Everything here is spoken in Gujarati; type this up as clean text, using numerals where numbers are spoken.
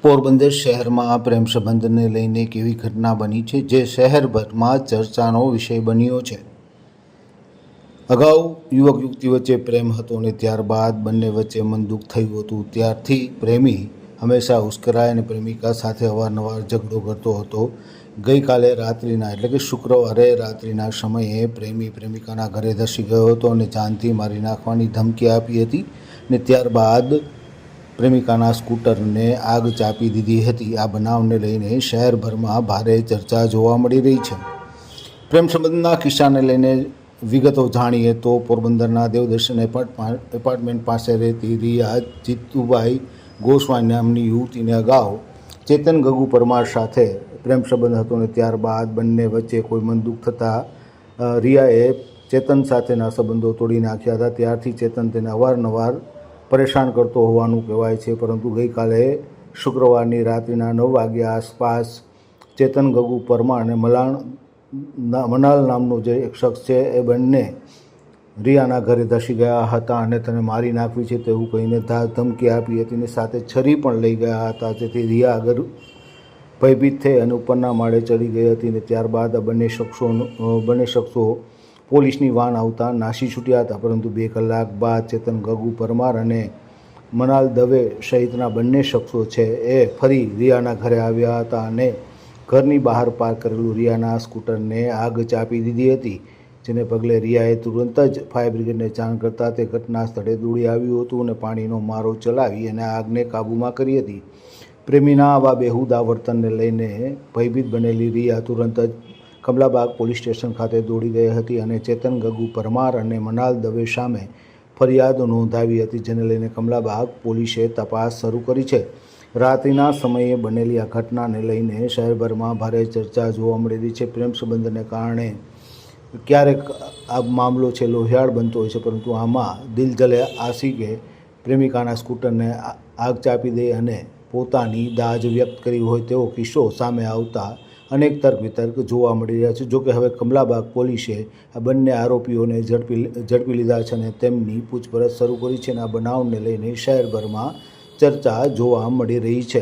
પોરબંદર શહેરમાં પ્રેમ સંબંધને લઈને એક એવી ઘટના બની છે જે શહેરભરમાં ચર્ચાનો વિષય બન્યો છે। અગાઉ યુવક યુવતી વચ્ચે પ્રેમ હતો અને ત્યારબાદ બંને વચ્ચે મનદુખ થયું હતું। ત્યારથી પ્રેમી હંમેશા ઉશ્કેરાય અને પ્રેમિકા સાથે અવારનવાર ઝઘડો કરતો હતો। ગઈકાલે રાત્રિના એટલે કે શુક્રવારે રાત્રિના સમયે પ્રેમી પ્રેમિકાના ઘરે ધસી ગયો હતો અને જાનથી મારી નાખવાની ધમકી આપી હતી અને ત્યારબાદ પ્રેમિકાના સ્કૂટરને આગ ચાપી દીધી હતી। આ બનાવને લઈને શહેરભરમાં ભારે ચર્ચા જોવા મળી રહી છે। પ્રેમ સંબંધના કિસ્સાને લઈને વિગતો જાણીએ તો પોરબંદરના દેવદર્શન એપાર્ટમેન્ટ પાસે રહેતી રિયા જીતુભાઈ ગોસ્વામી નામની યુવતીને અગાઉ ચેતન ગગુ પરમાર સાથે પ્રેમ સંબંધ હતો અને ત્યારબાદ બંને વચ્ચે કોઈ મનદુખ થતાં રિયાએ ચેતન સાથેના સંબંધો તોડી નાખ્યા હતા। ત્યારથી ચેતન તેને અવારનવાર પરેશાન કરતો હોવાનું કહેવાય છે, પરંતુ ગઈકાલે શુક્રવારની રાત્રિના 9 વાગ્યા આસપાસ ચેતન ગગુ પરમાર અને મનાલ નામનો જે એક શખ્સ છે એ બંને રિયાના ઘરે ધસી ગયા હતા અને તેને મારી નાખવી છે તેવું કહીને ધમકી આપી હતી અને સાથે છરી પણ લઈ ગયા હતા। તેથી રિયા આગળ ભયભીત થઈ અને ઉપરના માળે ચડી ગઈ હતી અને ત્યારબાદ આ બંને શખ્સો પોલીસની વાન આવતા નાસી છૂટ્યા હતા, પરંતુ 2 કલાક બાદ ચેતન ગગુ પરમાર અને મનાલ દવે સહિતના બંને શખ્સો છે એ ફરી રિયાના ઘરે આવ્યા હતા અને ઘરની બહાર પાર્ક કરેલું રિયાના સ્કૂટરને આગ ચાપી દીધી હતી, જેને પગલે રિયાએ તુરંત જ ફાયર બ્રિગેડને જાણ કરતાં તે ઘટના સ્થળે દોડી આવ્યું હતું અને પાણીનો મારો ચલાવી અને આગને કાબૂમાં કરી હતી। પ્રેમીના આવા બેહુદા વર્તનને લઈને ભયભીત બનેલી રિયા તુરંત જ કમલાબાગ પોલીસ સ્ટેશન ખાતે દોડી ગઈ હતી અને ચેતન ગગુ પરમાર અને મનાલ દવે સામે ફરિયાદ નોંધાવી હતી, જેને લઈને કમલાબાગ પોલીસે તપાસ શરૂ કરી છે। રાત્રિના સમયે બનેલી આ ઘટનાને લઈને શહેરભરમાં ભારે ચર્ચા જોવા મળી રહી છે। પ્રેમ સંબંધને કારણે ક્યારેક આ મામલો છે લોહિયાળ બનતો હોય છે, પરંતુ આમાં દિલજલે આશિકે પ્રેમિકાના સ્કૂટરને આગ ચાપી દઈ અને પોતાની દાજ વ્યક્ત કરી હોય તેવો કિસ્સો સામે આવતા અનેક તર્ક વિતર્ક જોવા મળી રહ્યા છે। જોકે હવે કમલાબાગ પોલીસે આ બંને આરોપીઓને ઝડપી લીધા છે અને તેમની પૂછપરછ શરૂ કરી છે અને આ બનાવને લઈને શહેરભરમાં ચર્ચા જોવા મળી રહી છે।